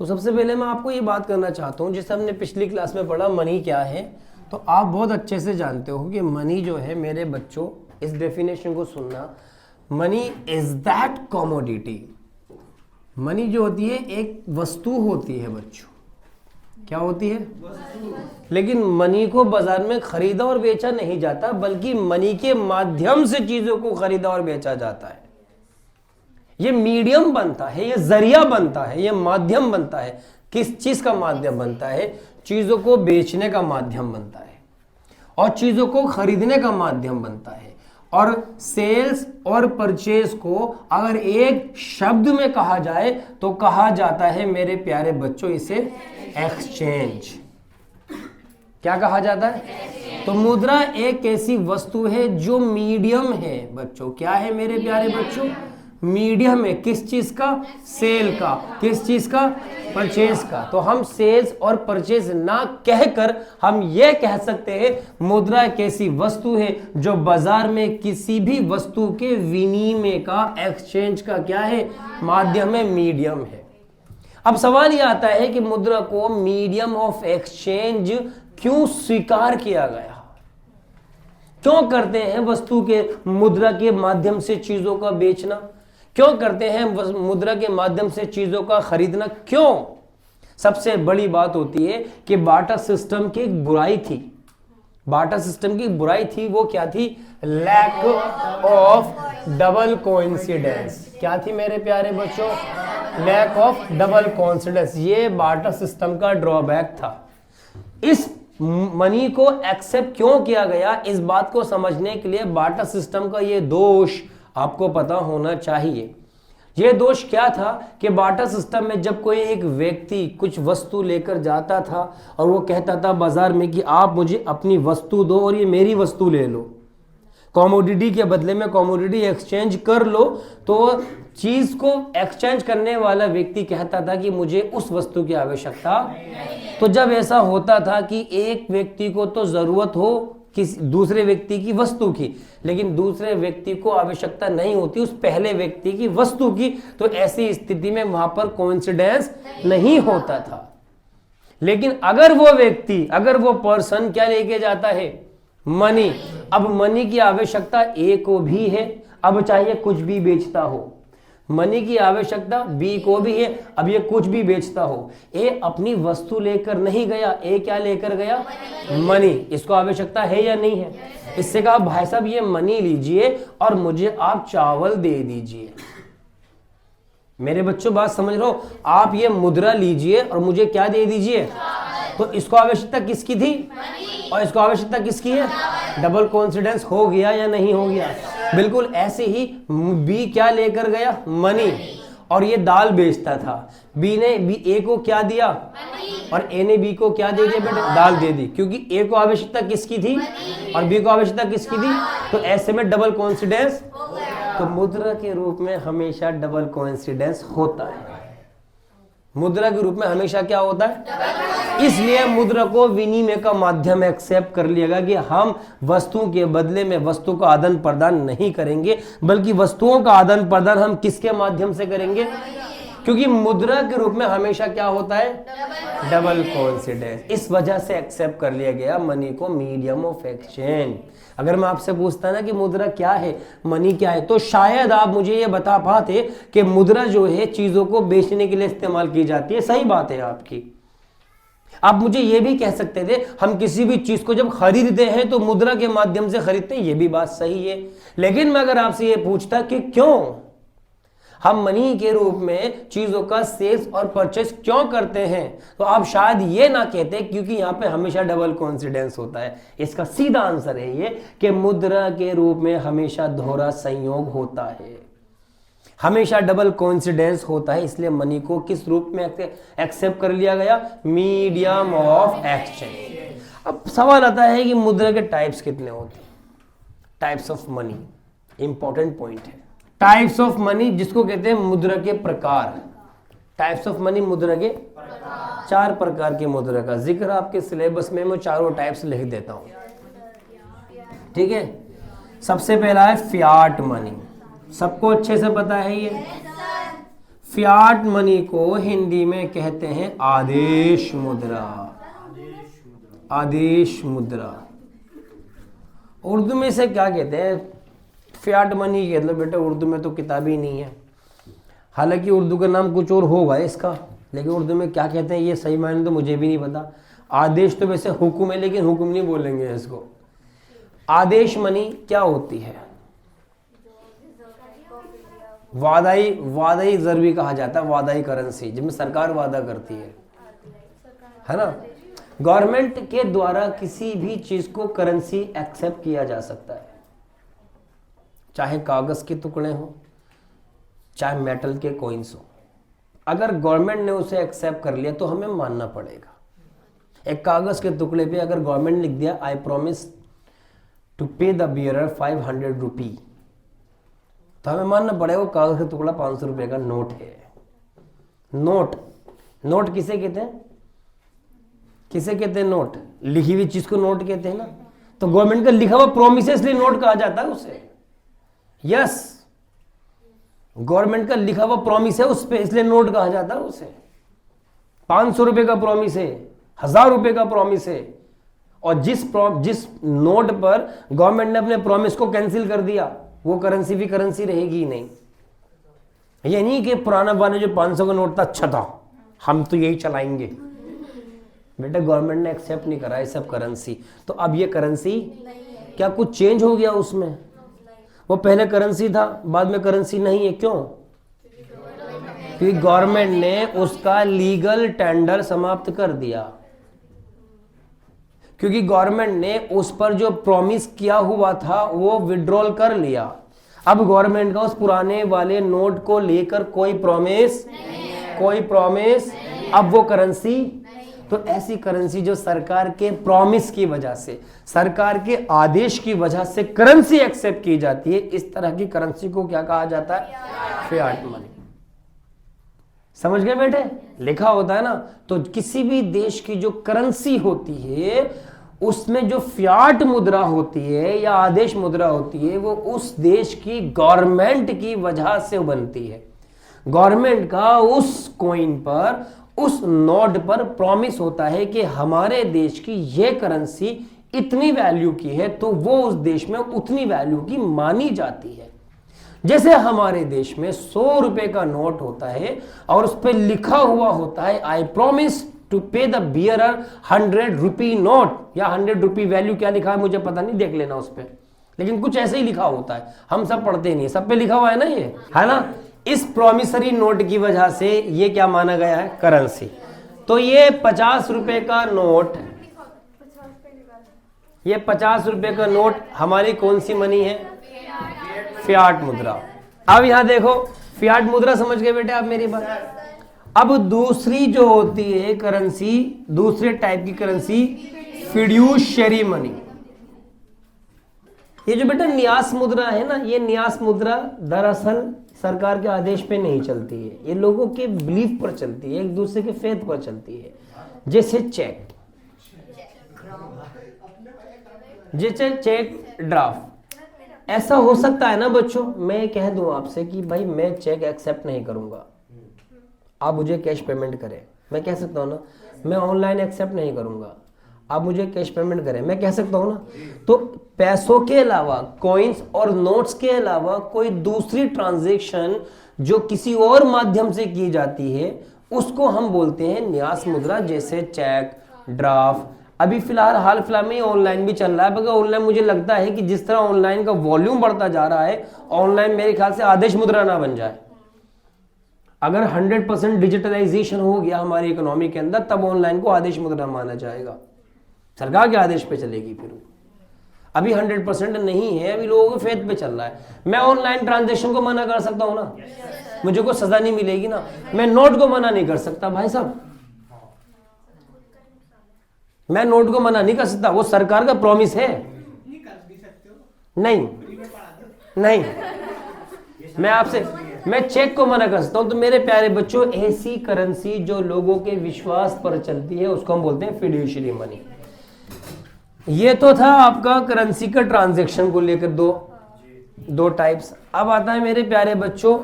तो सबसे पहले मैं आपको ये बात करना चाहता हूँ, जैसे हमने पिछली क्लास में पढ़ा मनी क्या है, तो आप बहुत अच्छे से जानते हो कि मनी जो है, मेरे बच्चों इस डेफिनेशन को सुनना, money is that commodity. Money जो होती है एक वस्तु होती है बच्चों, क्या होती है? लेकिन मनी को बाजार में खरीदा और बेचा नहीं जाता, बल्कि मनी के माध्यम से चीजों को खरीदा और बेचा जाता है। ये मीडियम बनता है, ये जरिया बनता है, ये माध्यम बनता है। किस चीज का माध्यम बनता है? चीजों को बेचने का माध्यम बनता है और चीजों को खरीदने का माध्यम बनता है। और सेल्स और परचेज को अगर एक शब्द में कहा जाए तो कहा जाता है मेरे प्यारे बच्चों इसे एक्सचेंज। क्या कहा जाता है? तो मुद्रा एक ऐसी वस्तु है जो मीडियम है बच्चों। क्या है मेरे प्यारे बच्चों? मीडियम है। किस चीज का? सेल का। किस चीज का? परचेज का। तो हम सेल्स और परचेज ना कहकर हम ये कह सकते हैं मुद्रा एक ऐसी वस्तु है जो बाजार में किसी भी वस्तु के विनिमय का, एक्सचेंज का क्या है? माध्यम है, मीडियम है। अब सवाल ये आता है कि मुद्रा को मीडियम ऑफ एक्सचेंज क्यों स्वीकार किया गया? क्यों करते हैं वस्तु के मुद्रा के माध्यम से चीजों का बेचना? क्यों करते हैं मुद्रा के माध्यम से चीजों का खरीदना? क्यों? सबसे बड़ी बात होती है कि बाटा सिस्टम की एक बुराई थी। बाटा सिस्टम की बुराई थी, वो क्या थी? Lack of double coincidence. क्या थी मेरे प्यारे बच्चों? Lack of double coincidence. ये बाटा सिस्टम का ड्रॉबैक था। इस मनी को एक्सेप्ट क्यों किया गया, इस बात को समझने के लिए बाटा सिस्टम का ये दोष आपको पता होना चाहिए। ये दोष क्या था कि बाटा सिस्टम में जब कोई एक व्यक्ति कुछ वस्तु लेकर जाता था और वो कहता था बाजार में कि आप मुझे अपनी वस्तु दो और ये मेरी वस्तु ले लो, कमोडिटी के बदले में कमोडिटी एक्सचेंज कर लो, तो चीज को एक्सचेंज करने वाला व्यक्ति कहता था कि मुझे उस वस्तु की आवश्यकता। तो जब ऐसा होता था कि एक व्यक्ति को तो जरूरत हो किसी दूसरे व्यक्ति की वस्तु की, लेकिन दूसरे व्यक्ति को आवश्यकता नहीं होती उस पहले व्यक्ति की वस्तु की, तो ऐसी स्थिति में वहां पर कोइंसिडेंस नहीं होता था। लेकिन अगर वो व्यक्ति, अगर वो पर्सन क्या लेके जाता है? मनी। अब मनी की आवश्यकता ए को भी है, अब चाहे कुछ भी बेचता हो। मनी की आवश्यकता बी को भी है, अब ये कुछ भी बेचता हो। ए अपनी वस्तु लेकर नहीं गया, ए क्या लेकर गया? मनी। इसको आवश्यकता है या नहीं है? इससे कहा भाई साहब ये मनी लीजिए और मुझे आप चावल दे दीजिए। मेरे बच्चों बात समझ रहे हो? आप ये मुद्रा लीजिए और मुझे क्या दे दीजिए? तो इसको आवश्यकता किसकी थी और इसको आवश्यकता किसकी है? डबल कोइंसिडेंस हो गया या नहीं हो गया? बिल्कुल ऐसे ही बी क्या लेकर गया? मनी। और ये दाल बेचता था। बी ने ए को क्या दिया और ए ने बी को क्या दे दिया बेटे? दाल दे दी, क्योंकि ए को आवश्यकता किसकी थी और बी को आवश्यकता किसकी थी? तो ऐसे में डबल कोइंसिडेंस। तो मुद्रा के रूप में हमेशा डबल कोइंसिडेंस होता है। मुद्रा के रूप में हमेशा क्या होता है? इसलिए मुद्रा को विनिमय का माध्यम एक्सेप्ट कर लिया गया कि हम वस्तुओं के बदले में वस्तु का आदान प्रदान नहीं करेंगे, बल्कि वस्तुओं का आदान प्रदान हम किसके माध्यम से करेंगे? क्योंकि मुद्रा के रूप में हमेशा क्या होता है? Double coincidence. इस वजह से एक्सेप्ट कर लिया गया मनी को मीडियम ऑफ एक्सचेंज। अगर मैं आपसे पूछता ना कि मुद्रा क्या है, मनी क्या है, तो शायद आप मुझे ये बता पाते कि मुद्रा जो है चीजों को बेचने के लिए इस्तेमाल की जाती है। सही बात है आपकी। आप मुझे ये भी कह सकते थे हम किसी भी चीज को जब खरीदते हैं तो मुद्रा के माध्यम से खरीदते हैं, ये भी बात सही है। लेकिन मैं अगर आपसे ये पूछता कि क्यों हम मनी के रूप में चीजों का सेल्स और परचेस क्यों करते हैं, तो आप शायद ये ना कहते क्योंकि यहाँ पे हमेशा डबल कोइंसिडेंस होता है। इसका सीधा आंसर है ये कि मुद्रा के रूप में हमेशा दोहरा संयोग होता है, हमेशा डबल कोइंसिडेंस होता है। इसलिए मनी को किस रूप में एक्सेप्ट कर लिया गया? Medium of exchange. अब सवाल आता है कि मुद्रा के टाइप्स कितने होते हैं? Types of money important point है। टाइप्स ऑफ मनी जिसको कहते हैं मुद्रा के प्रकार। टाइप्स ऑफ मनी मुद्रा के 4 प्रकार के मुद्रा का जिक्र आपके सिलेबस में मैं चारों टाइप्स लिख देता हूं, ठीक है। सबसे पहला है फियाट मनी, सबको अच्छे से पता है ये। फियाट मनी को हिंदी में कहते हैं आदेश मुद्रा। आदेश मुद्रा उर्दू में इसे क्या कहते हैं? फियाट मनी कह लो बेटा, उर्दू में तो किताब ही नहीं है। हालांकि उर्दू का नाम कुछ और होगा इसका, लेकिन उर्दू में क्या कहते हैं ये सही मायने तो मुझे भी नहीं पता। आदेश तो वैसे हुक्म है, लेकिन हुक्म नहीं बोलेंगे इसको। आदेश मनी क्या होती है? वादाई ज़र भी कहा जाता है, वादाई करेंसी, जिसमें सरकार वादा करती है ना। गवर्नमेंट के द्वारा किसी भी चीज को करेंसी एक्सेप्ट किया जा सकता है, चाहे कागज के टुकड़े हो, चाहे मेटल के कॉइन्स हो। अगर गवर्नमेंट ने उसे एक्सेप्ट कर लिया तो हमें मानना पड़ेगा। एक कागज के टुकड़े पे अगर गवर्नमेंट ने लिख दिया आई प्रोमिस टू पे द बियरर 500 रुपी, तो हमें मानना पड़ेगा वो कागज का टुकड़ा 500 रुपए का नोट है। नोट किसे कहते हैं? किसे कहते हैं? नोट। लिखी हुई चीज को नोट कहते हैं ना। तो गवर्नमेंट का लिखा हुआ प्रॉमिस है, इसलिए नोट कहा जाता है उसे। यस, गवर्नमेंट का लिखा हुआ प्रॉमिस है उस पे, इसलिए नोट कहा जाता है उसे। 500 रुपए का प्रॉमिस है, 1000 रुपए का प्रॉमिस है, और जिस नोट पर गवर्नमेंट ने अपने प्रॉमिस को कैंसिल कर दिया, वो करेंसी भी करेंसी रहेगी ही नहीं। ये नहीं कि पुराना वाला जो 500 का नोट था अच्छा था, हम तो यही चलाएंगे। बेटा गवर्नमेंट ने एक्सेप्ट नहीं करा ये सब करेंसी, तो अब ये करेंसी क्या कुछ चेंज हो गया उसमें? वो पहले करेंसी था, बाद में करेंसी नहीं है। क्यों? क्योंकि गवर्नमेंट ने उसका लीगल टेंडर समाप्त कर दिया, क्योंकि गवर्नमेंट ने उस पर जो प्रॉमिस किया हुआ था वो विड्रॉल कर लिया। अब गवर्नमेंट का उस पुराने वाले नोट को लेकर कोई प्रॉमिस, अब वो करेंसी। तो ऐसी करेंसी जो सरकार के प्रॉमिस की वजह से, सरकार के आदेश की वजह से करेंसी एक्सेप्ट की जाती है, इस तरह की करेंसी को क्या कहा जाता है? Fiat money. समझ गए बेटे? लिखा होता है ना। तो किसी भी देश की जो करेंसी होती है उसमें जो फियाट मुद्रा होती है या आदेश मुद्रा होती है, वो उस देश की गवर्नमेंट की वजह से बनती है। गवर्नमेंट का उस कॉइन पर, उस नोट पर प्रॉमिस होता है कि हमारे देश की ये करेंसी इतनी वैल्यू की है, तो वो उस देश में उतनी वैल्यू की मानी जाती है। जैसे हमारे देश में 100 रुपए का नोट होता है और उस पर लिखा हुआ होता है आई प्रॉमिस टू पे द बियरर 100 रुपी नोट, या 100 रुपी वैल्यू क्या लिखा है मुझे पता नहीं, देख लेना उस पर, लेकिन कुछ ऐसे ही लिखा होता है। हम सब पढ़ते नहीं, सब पे लिखा हुआ है ना, ये है ना। इस प्रॉमिसरी नोट की वजह से ये क्या माना गया है? करेंसी। तो ये 50 रुपए का नोट, ये 50 रुपए का नोट हमारी कौन सी मनी है? फियाट मुद्रा। अब यहां देखो, फियाट मुद्रा समझ गए बेटे आप मेरी बात? अब दूसरी जो होती है करेंसी, दूसरे टाइप की करेंसी, फिड्यूशियरी मनी। ये जो बेटा न्यास मुद्रा है ना, ये न्यास मुद्रा दरअसल सरकार के आदेश पे नहीं चलती है, ये लोगों के बिलीफ पर चलती है, एक दूसरे के फेथ पर चलती है। जैसे चेक, जैसे चेक ड्राफ्ट। ऐसा हो सकता है ना बच्चों, मैं कह दूं आपसे कि भाई मैं चेक एक्सेप्ट नहीं करूंगा, आप मुझे कैश पेमेंट करें, मैं कह सकता हूं ना। मैं ऑनलाइन एक्सेप्ट नहीं करूंगा, आप मुझे कैश पेमेंट करें, मैं कह सकता हूं ना। तो पैसों के अलावा, कॉइन्स और नोट्स के अलावा कोई दूसरी ट्रांजैक्शन जो किसी और माध्यम से की जाती है, उसको हम बोलते हैं न्यास मुद्रा। जैसे चेक, ड्राफ्ट। अभी हाल फिलहाल में ऑनलाइन भी चल रहा है, मगर ऑनलाइन मुझे लगता है कि जिस तरह ऑनलाइन का वॉल्यूम बढ़ता जा रहा है, ऑनलाइन मेरे ख्याल से आदेश मुद्रा ना बन जाए। अगर 100% डिजिटलाइजेशन हो गया हमारी इकोनॉमी के अंदर, तब ऑनलाइन को आदेश मुद्रा माना जाएगा, सरकार के आदेश पे चलेगी। फिर अभी 100% नहीं है, अभी लोगों के फेथ पे चल रहा है। मैं ऑनलाइन ट्रांजैक्शन को मना कर सकता हूं ना, मुझे कोई सजा नहीं मिलेगी ना। मैं नोट को मना नहीं कर सकता भाई साहब, मैं नोट को मना नहीं कर सकता, वो सरकार का प्रॉमिस है। नहीं, मैं चेक को मना कर सकता हूं। तो मेरे प्यारे बच्चों, ऐसी करेंसी जो लोगों के विश्वास पर चलती है उसको हम बोलते हैं फिड्यूशियरी मनी। ये तो था आपका करेंसी का ट्रांजैक्शन को लेकर दो टाइप्स। अब आता है मेरे प्यारे बच्चों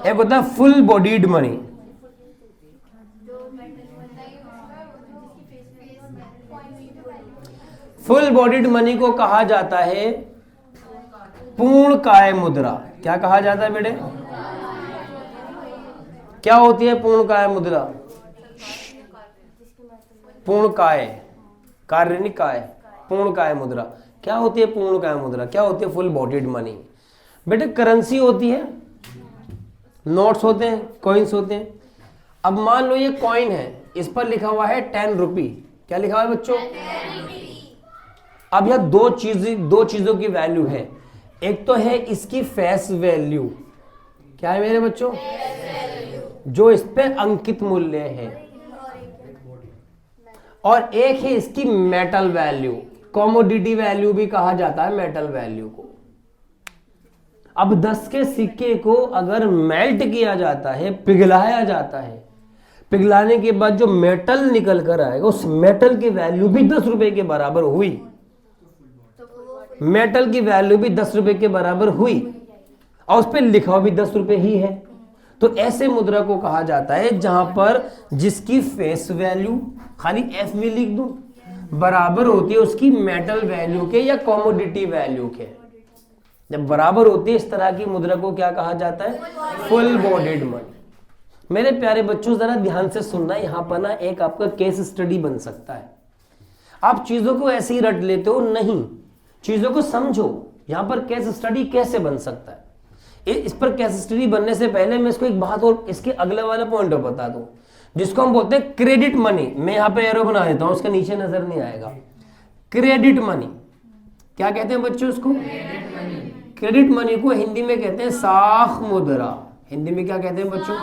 एक होता है full bodied money. Full bodied money को कहा जाता है पूर्ण काय मुद्रा। क्या कहा जाता है बेटे? क्या होती है पूर्ण काय मुद्रा? पूर्ण काय, कार्य नहीं काय, पूर्ण काय मुद्रा। क्या होती है पूर्ण काय मुद्रा? क्या होती है फुल बॉडीड मनी? बेटे करेंसी होती है, नोट्स होते हैं, कॉइन्स होते हैं। अब मान लो ये कॉइन है, इस पर लिखा हुआ है 10 रुपी। क्या लिखा हुआ है बच्चों? अब यह दो चीजों की वैल्यू है। एक तो है इसकी फेस वैल्यू। क्या है मेरे बच्चों? जो इस पे अंकित मूल्य है। और एक है इसकी मेटल वैल्यू, कॉमोडिटी वैल्यू भी कहा जाता है मेटल वैल्यू को। अब 10 के सिक्के को अगर मेल्ट किया जाता है, पिघलाया जाता है, पिघलाने के बाद जो मेटल निकल कर आएगा उस मेटल की वैल्यू भी 10 रुपए के बराबर हुई। मेटल की वैल्यू भी 10 रुपए के बराबर हुई और उस पर लिखा हुआ भी 10 रुपए ही है। तो ऐसे मुद्रा को कहा जाता है जहां पर जिसकी फेस वैल्यू, खाली एफ भी लिख दूं, बराबर होती है उसकी मेटल वैल्यू के या कॉमोडिटी वैल्यू के। जब बराबर होती है इस तरह की मुद्रा को क्या कहा जाता है? Full bodied money. मेरे प्यारे बच्चों जरा ध्यान से सुनना, यहां पर ना एक आपका केस स्टडी बन सकता है। आप चीजों को ऐसे ही रट लेते हो, नहीं, चीजों को समझो। यहां पर केस स्टडी कैसे बन सकता है, इस पर केस स्टडी बनने से पहले मैं इसको एक बात और इसके अगले वाला पॉइंट बता दूं, जिसको हम बोलते हैं क्रेडिट मनी। मैं यहां पे एरो बना देता हूं, उसके नीचे नजर नहीं आएगा। क्रेडिट मनी क्या कहते हैं बच्चों? उसको क्रेडिट मनी को हिंदी में कहते हैं साख मुद्रा। हिंदी में क्या कहते हैं बच्चों?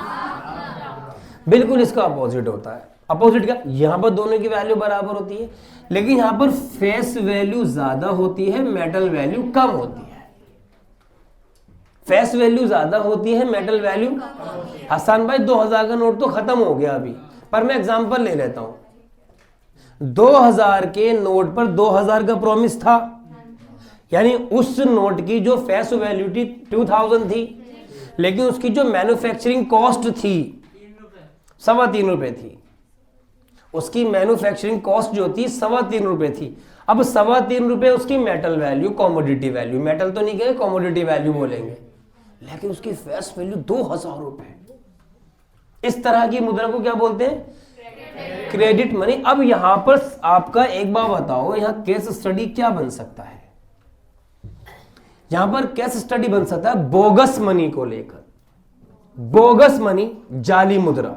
बिल्कुल इसका अपोजिट होता है। अपोजिट क्या? यहां पर दोनों की वैल्यू बराबर होती है, लेकिन यहां पर फेस वैल्यू ज्यादा होती है, मेटल वैल्यू कम होती है। फेस वैल्यू ज्यादा होती है, मेटल वैल्यू। हसन भाई 2000 का नोट तो खत्म हो गया अभी, पर मैं एग्जांपल ले लेता हूं। 2000 के नोट पर 2000 का प्रॉमिस था, यानी उस नोट की जो फेस वैल्यू थी 2000 थी, लेकिन उसकी जो मैन्युफैक्चरिंग कॉस्ट थी 3.25 रुपए थी। उसकी मैन्युफैक्चरिंग कॉस्ट जो थी 3.25 रुपए थी। अब 3.25 रुपए उसकी metal value, commodity value, metal तो नहीं कहेंगे, कॉमोडिटी वैल्यू बोलेंगे, लेकिन उसकी फेस वैल्यू 2000 रुपए। इस तरह की मुद्रा को क्या बोलते हैं? Credit money. अब यहां पर आपका एक बार बताओ, यहां केस स्टडी क्या बन सकता है? यहां पर केस स्टडी बन सकता है बोगस मनी को लेकर। बोगस मनी, जाली मुद्रा,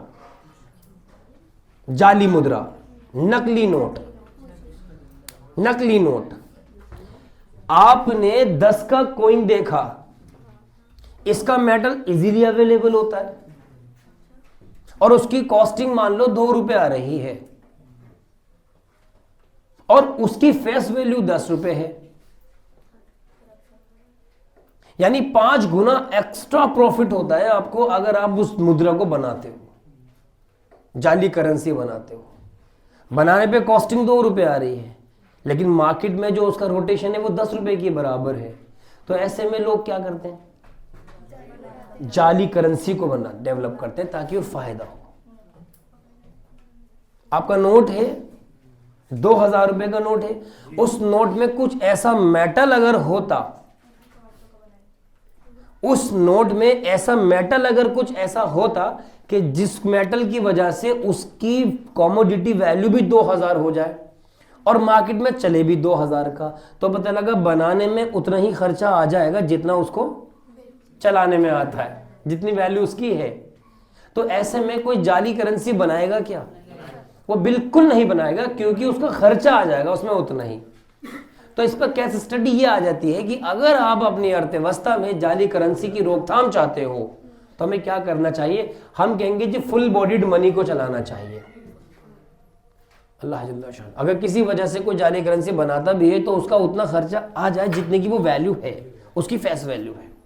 जाली मुद्रा, नकली नोट। नकली नोट। आपने 10 का कॉइन देखा, इसका मेटल इजीली अवेलेबल होता है और उसकी कॉस्टिंग मान लो 2 रुपए आ रही है और उसकी फेस वैल्यू 10 रुपए है, यानी 5 गुना एक्स्ट्रा प्रॉफिट होता है आपको अगर आप उस मुद्रा को बनाते हो, जाली करेंसी बनाते हो। बनाने पे कॉस्टिंग 2 रुपए आ रही है, लेकिन मार्केट में जो उसका रोटेशन है वो 10 रुपए के बराबर है। तो ऐसे में लोग क्या करते हैं? जाली करेंसी को डेवलप करते हैं ताकि वो फायदा हो। आपका नोट है 2000 रुपए का नोट है, उस नोट में कुछ ऐसा मेटल अगर होता, उस नोट में ऐसा मेटल अगर कुछ ऐसा होता कि जिस मेटल की वजह से उसकी कॉमोडिटी वैल्यू भी 2000 हो जाए और मार्केट में चले भी 2000 का, तो पता लगा बनाने में उतना ही खर्चा आ जाएगा जितना उसको चलाने में आता है, जितनी वैल्यू उसकी है। तो ऐसे में कोई जाली करेंसी बनाएगा क्या? वो बिल्कुल नहीं बनाएगा, क्योंकि उसका खर्चा आ जाएगा उसमें उतना ही। तो इस पर केस स्टडी ये आ जाती है कि अगर आप अपनी अर्थव्यवस्था में जाली करेंसी की रोकथाम चाहते हो तो हमें क्या करना चाहिए? हम कहेंगे जी फुल बॉडीड मनी को चलाना चाहिए। अल्लाह जल्ल शान। अगर किसी वजह से कोई जाली करेंसी बनाता भी है तो उसका उतना खर्चा आ जाए जितने की वो वैल्यू है, उसकी फेस वैल्यू है।